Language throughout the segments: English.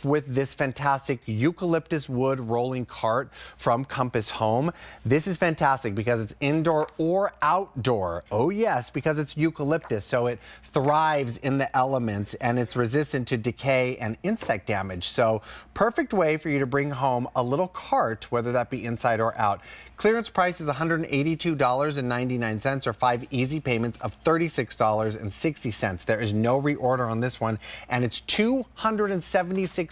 with this fantastic eucalyptus wood rolling cart from Compass Home. This is fantastic because it's indoor or outdoor. Oh yes, because it's eucalyptus, so it thrives in the elements and it's resistant to decay and insect damage. So perfect way for you to bring home a little cart, whether that be inside or out. Clearance price is $182.99 or 5 easy payments of $36.60. There is no reorder on this one, and it's $276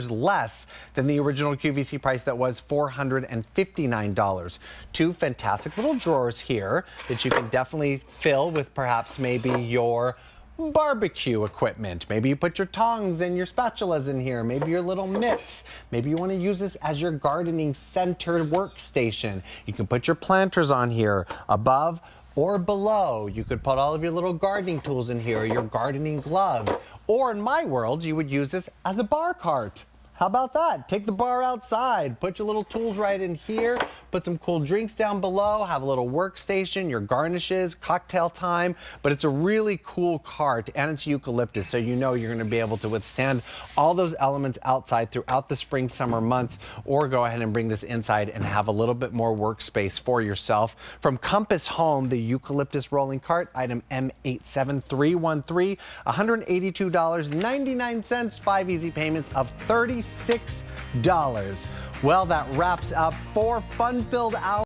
less than the original QVC price that was $459. Two fantastic little drawers here that you can definitely fill with perhaps maybe your barbecue equipment. Maybe you put your tongs and your spatulas in here, maybe your little mitts. Maybe you want to use this as your gardening center workstation. You can put your planters on here above or below. You could put all of your little gardening tools in here, your gardening gloves. Or in my world, you would use this as a bar cart. How about that? Take the bar outside, put your little tools right in here, put some cool drinks down below, have a little workstation, your garnishes, cocktail time. But it's a really cool cart and it's eucalyptus, so you know you're gonna be able to withstand all those elements outside throughout the spring, summer months, or go ahead and bring this inside and have a little bit more workspace for yourself. From Compass Home, the eucalyptus rolling cart, item M87313, $182.99, 5 easy payments of $36. Well, that wraps up 4 fun-filled hours.